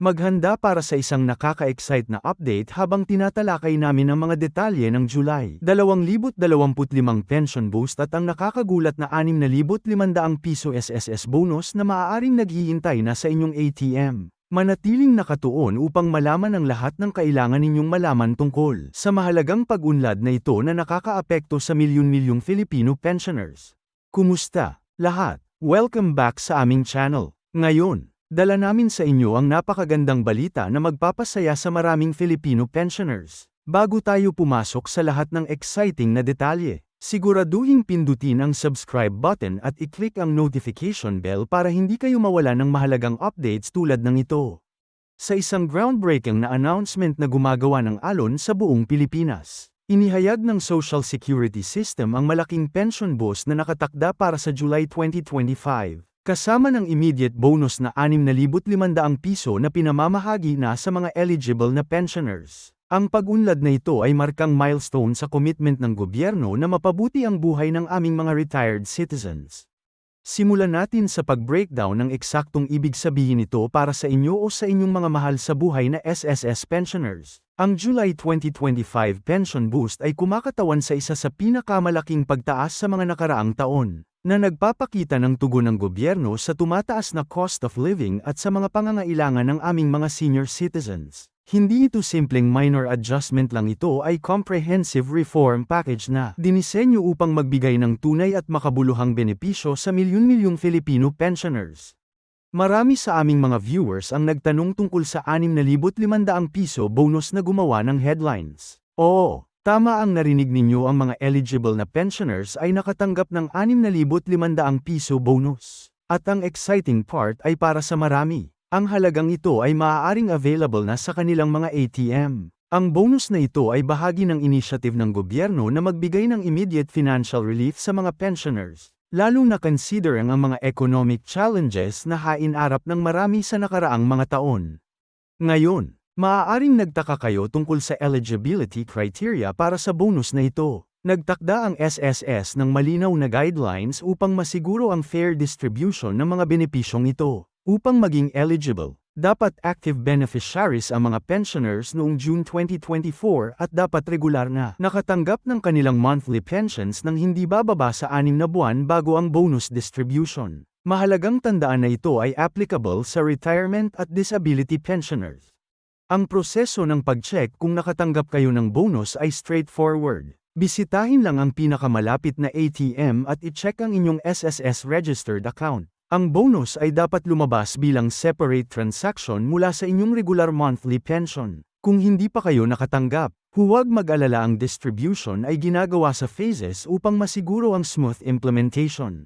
Maghanda para sa isang nakaka-excite na update habang tinatalakay namin ang mga detalye ng July 2025 pension boost at ang nakakagulat na 6,500 piso SSS bonus na maaaring naghihintay na sa inyong ATM. Manatiling nakatuon upang malaman ang lahat ng kailangan ninyong malaman tungkol sa mahalagang pag-unlad na ito na nakakaapekto sa milyon-milyong Filipino pensioners. Kumusta, lahat? Welcome back sa aming channel. Ngayon, dala namin sa inyo ang napakagandang balita na magpapasaya sa maraming Filipino pensioners. Bago tayo pumasok sa lahat ng exciting na detalye, siguraduhing pindutin ang subscribe button at i-click ang notification bell para hindi kayo mawala ng mahalagang updates tulad ng ito. Sa isang groundbreaking na announcement na gumagawa ng alon sa buong Pilipinas, inihayag ng Social Security System ang malaking pension boost na nakatakda para sa July 2025. Kasama ng immediate bonus na 6,500 piso na pinamamahagi na sa mga eligible na pensioners. Ang pag-unlad na ito ay markang milestone sa commitment ng gobyerno na mapabuti ang buhay ng aming mga retired citizens. Simulan natin sa pag-breakdown ng eksaktong ibig sabihin nito para sa inyo o sa inyong mga mahal sa buhay na SSS pensioners. Ang July 2025 pension boost ay kumakatawan sa isa sa pinakamalaking pagtaas sa mga nakaraang taon, na nagpapakita ng tugon ng gobyerno sa tumataas na cost of living at sa mga pangangailangan ng aming mga senior citizens. Hindi ito simpleng minor adjustment lang, ito ay comprehensive reform package na dinisenyo upang magbigay ng tunay at makabuluhang benepisyo sa milyon-milyong Filipino pensioners. Marami sa aming mga viewers ang nagtanong tungkol sa 6,500 piso bonus na gumawa ng headlines. Oo, tama ang narinig ninyo, ang mga eligible na pensioners ay nakatanggap ng 6,500 piso bonus. At ang exciting part ay para sa marami. Ang halagang ito ay maaaring available na sa kanilang mga ATM. Ang bonus na ito ay bahagi ng initiative ng gobyerno na magbigay ng immediate financial relief sa mga pensioners, lalong na considering ang mga economic challenges na hainarap ng marami sa nakaraang mga taon. Ngayon, maaaring nagtaka kayo tungkol sa eligibility criteria para sa bonus na ito. Nagtakda ang SSS ng malinaw na guidelines upang masiguro ang fair distribution ng mga benepisyong ito. Upang maging eligible, dapat active beneficiaries ang mga pensioners noong June 2024 at dapat regular na nakatanggap ng kanilang monthly pensions nang hindi bababa sa 6 na buwan bago ang bonus distribution. Mahalagang tandaan na ito ay applicable sa retirement at disability pensioners. Ang proseso ng pag-check kung nakatanggap kayo ng bonus ay straightforward. Bisitahin lang ang pinakamalapit na ATM at i-check ang inyong SSS registered account. Ang bonus ay dapat lumabas bilang separate transaction mula sa inyong regular monthly pension. Kung hindi pa kayo nakatanggap, huwag mag-alala, ang distribution ay ginagawa sa phases upang masiguro ang smooth implementation.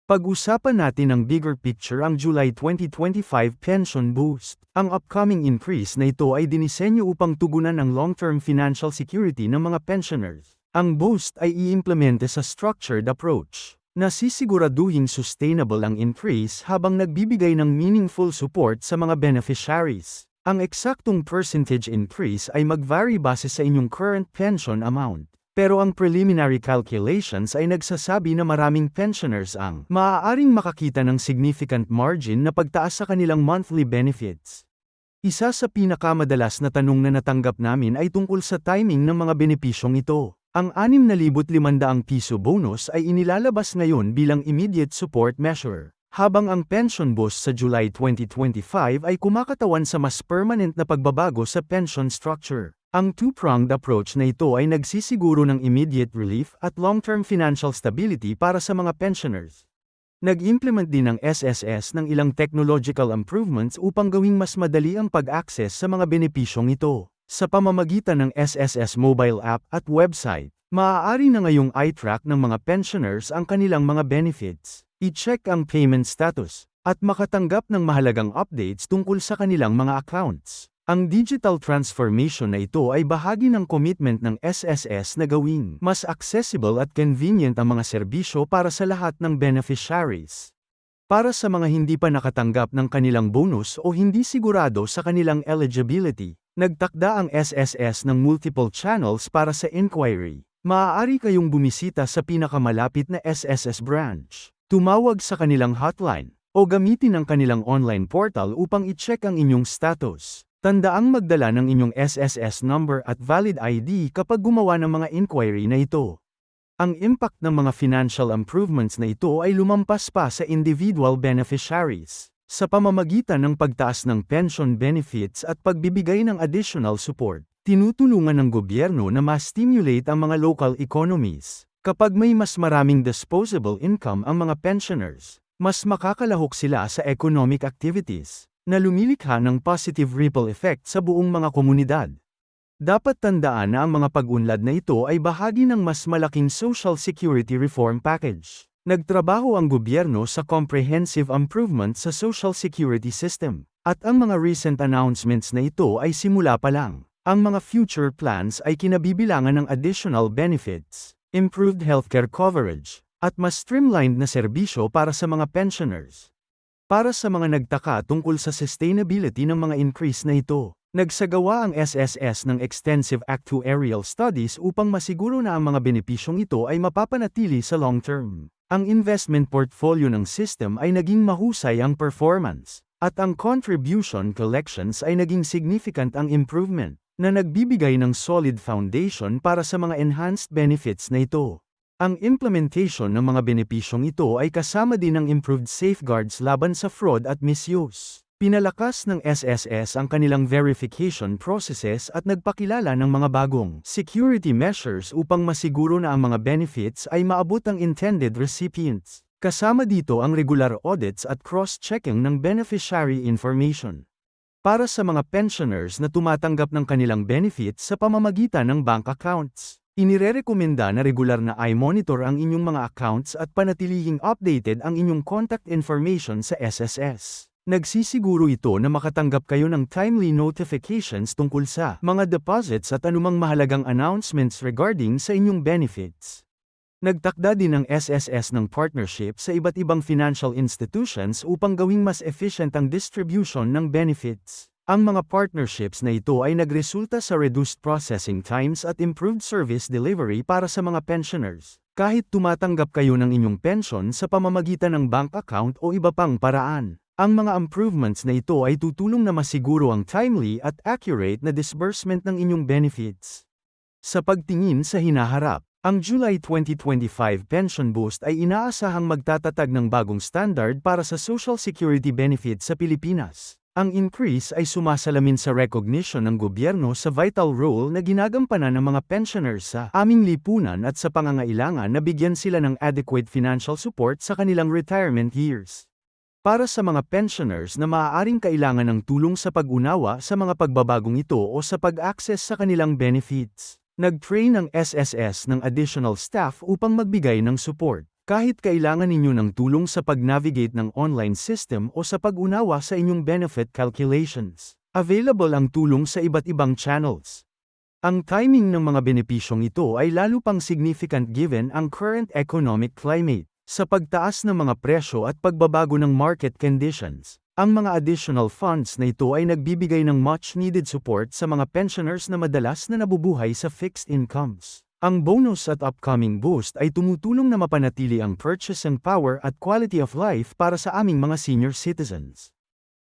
Pag-usapan natin ang bigger picture, ang July 2025 pension boost. Ang upcoming increase na ito ay dinisenyo upang tugunan ang long-term financial security ng mga pensioners. Ang boost ay i-implemente sa structured approach. Nasisiguraduhing sustainable ang increase habang nagbibigay ng meaningful support sa mga beneficiaries. Ang eksaktong percentage increase ay mag-vary base sa inyong current pension amount. Pero ang preliminary calculations ay nagsasabi na maraming pensioners ang maaaring makakita ng significant margin na pagtaas sa kanilang monthly benefits. Isa sa pinakamadalas na tanong na natanggap namin ay tungkol sa timing ng mga benepisyong ito. Ang 6,500 piso bonus ay inilalabas ngayon bilang immediate support measure, habang ang pension boost sa July 2025 ay kumakatawan sa mas permanent na pagbabago sa pension structure. Ang two-pronged approach na ito ay nagsisiguro ng immediate relief at long-term financial stability para sa mga pensioners. Nag-implement din ng SSS ng ilang technological improvements upang gawing mas madali ang pag-access sa mga benepisyong ito. Sa pamamagitan ng SSS mobile app at website, maaari na ngayong i-track ng mga pensioners ang kanilang mga benefits, i-check ang payment status, at makatanggap ng mahalagang updates tungkol sa kanilang mga accounts. Ang digital transformation na ito ay bahagi ng commitment ng SSS na gawing mas accessible at convenient ang mga serbisyo para sa lahat ng beneficiaries. Para sa mga hindi pa nakatanggap ng kanilang bonus o hindi sigurado sa kanilang eligibility, nagtakda ang SSS ng multiple channels para sa inquiry. Maaari kayong bumisita sa pinakamalapit na SSS branch, tumawag sa kanilang hotline, o gamitin ang kanilang online portal upang i-check ang inyong status. Tandaang magdala ng inyong SSS number at valid ID kapag gumawa ng mga inquiry na ito. Ang impact ng mga financial improvements na ito ay lumampas pa sa individual beneficiaries, sa pamamagitan ng pagtaas ng pension benefits at pagbibigay ng additional support. Tinutulungan ng gobyerno na ma-stimulate ang mga local economies. Kapag may mas maraming disposable income ang mga pensioners, mas makakalahok sila sa economic activities, na lumilikha ng positive ripple effect sa buong mga komunidad. Dapat tandaan na ang mga pag-unlad na ito ay bahagi ng mas malaking Social Security Reform Package. Nagtrabaho ang gobyerno sa comprehensive improvement sa Social Security System, at ang mga recent announcements na ito ay simula pa lang. Ang mga future plans ay kinabibilangan ng additional benefits, improved healthcare coverage, at mas streamlined na serbisyo para sa mga pensioners. Para sa mga nagtaka tungkol sa sustainability ng mga increase na ito, nagsagawa ang SSS ng extensive actuarial studies upang masiguro na ang mga benepisyong ito ay mapapanatili sa long term. Ang investment portfolio ng system ay naging mahusay ang performance, at ang contribution collections ay naging significant ang improvement, na nagbibigay ng solid foundation para sa mga enhanced benefits na ito. Ang implementation ng mga benepisyong ito ay kasama din ng improved safeguards laban sa fraud at misuse. Pinalakas ng SSS ang kanilang verification processes at nagpakilala ng mga bagong security measures upang masiguro na ang mga benefits ay maabot ang intended recipients. Kasama dito ang regular audits at cross-checking ng beneficiary information. Para sa mga pensioners na tumatanggap ng kanilang benefits sa pamamagitan ng bank accounts, inirerekomenda na regular na i-monitor ang inyong mga accounts at panatilihing updated ang inyong contact information sa SSS. Nagsisiguro ito na makatanggap kayo ng timely notifications tungkol sa mga deposits at anumang mahalagang announcements regarding sa inyong benefits. Nagtakda din ang SSS ng partnership sa iba't ibang financial institutions upang gawing mas efficient ang distribution ng benefits. Ang mga partnerships na ito ay nagresulta sa reduced processing times at improved service delivery para sa mga pensioners, kahit tumatanggap kayo ng inyong pension sa pamamagitan ng bank account o iba pang paraan. Ang mga improvements na ito ay tutulong na masiguro ang timely at accurate na disbursement ng inyong benefits. Sa pagtingin sa hinaharap, ang July 2025 Pension Boost ay inaasahang magtatatag ng bagong standard para sa Social Security benefits sa Pilipinas. Ang increase ay sumasalamin sa recognition ng gobyerno sa vital role na ginagampanan ng mga pensioners sa aming lipunan at sa pangangailangan na bigyan sila ng adequate financial support sa kanilang retirement years. Para sa mga pensioners na maaaring kailangan ng tulong sa pag-unawa sa mga pagbabagong ito o sa pag-access sa kanilang benefits, nag-train ang SSS ng additional staff upang magbigay ng support. Kahit kailangan ninyo ng tulong sa pag-navigate ng online system o sa pag-unawa sa inyong benefit calculations, available ang tulong sa iba't ibang channels. Ang timing ng mga benepisyong ito ay lalo pang significant given ang current economic climate. Sa pagtaas ng mga presyo at pagbabago ng market conditions, ang mga additional funds na ito ay nagbibigay ng much-needed support sa mga pensioners na madalas na nabubuhay sa fixed incomes. Ang bonus at upcoming boost ay tumutulong na mapanatili ang purchasing power at quality of life para sa aming mga senior citizens.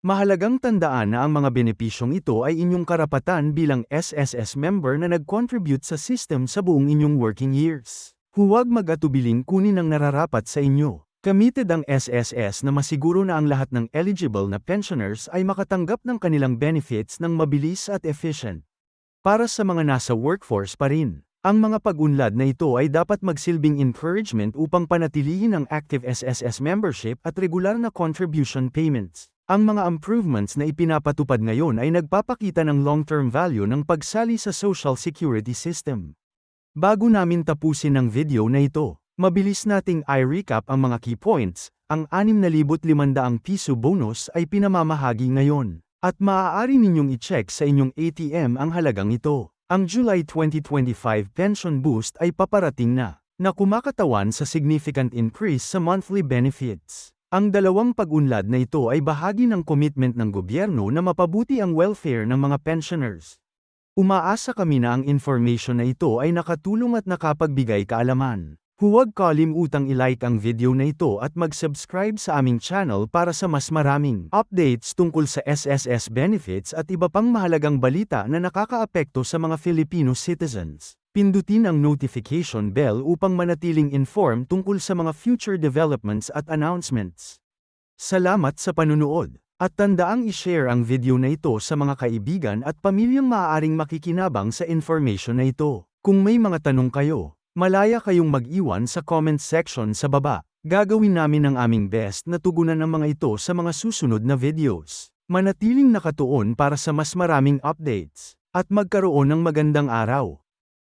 Mahalagang tandaan na ang mga benepisyong ito ay inyong karapatan bilang SSS member na nag-contribute sa system sa buong inyong working years. Huwag mag-atubiling kunin ang nararapat sa inyo. Committed ang SSS na masiguro na ang lahat ng eligible na pensioners ay makatanggap ng kanilang benefits ng mabilis at efficient. Para sa mga nasa workforce pa rin, ang mga pag-unlad na ito ay dapat magsilbing encouragement upang panatilihin ang active SSS membership at regular na contribution payments. Ang mga improvements na ipinapatupad ngayon ay nagpapakita ng long-term value ng pagsali sa Social Security System. Bago namin tapusin ang video na ito, mabilis nating i-recap ang mga key points. Ang 6,500 piso bonus ay pinamamahagi ngayon, at maaari ninyong i-check sa inyong ATM ang halagang ito. Ang July 2025 Pension Boost ay paparating na kumakatawan sa significant increase sa monthly benefits. Ang dalawang pag-unlad na ito ay bahagi ng commitment ng gobyerno na mapabuti ang welfare ng mga pensioners. Umaasa kami na ang information na ito ay nakatulong at nakapagbigay kaalaman. Huwag kalimutang i-like ang video na ito at mag-subscribe sa aming channel para sa mas maraming updates tungkol sa SSS benefits at iba pang mahalagang balita na nakakaapekto sa mga Filipino citizens. Pindutin ang notification bell upang manatiling informed tungkol sa mga future developments at announcements. Salamat sa panunood, at tandaang i-share ang video na ito sa mga kaibigan at pamilyang maaaring makikinabang sa information na ito. Kung may mga tanong kayo, malaya kayong mag-iwan sa comment section sa baba. Gagawin namin ang aming best na tugunan ang mga ito sa mga susunod na videos. Manatiling nakatuon para sa mas maraming updates, at magkaroon ng magandang araw.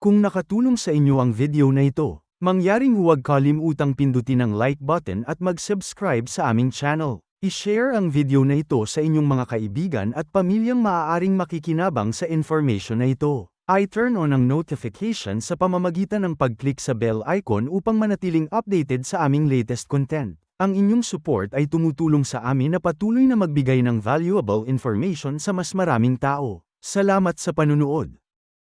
Kung nakatulong sa inyo ang video na ito, mangyaring huwag kalimutang pindutin ang like button at mag-subscribe sa aming channel. I-share ang video na ito sa inyong mga kaibigan at pamilyang maaaring makikinabang sa information na ito. I-turn on ang notification sa pamamagitan ng pag-click sa bell icon upang manatiling updated sa aming latest content. Ang inyong support ay tumutulong sa amin na patuloy na magbigay ng valuable information sa mas maraming tao. Salamat sa panunood.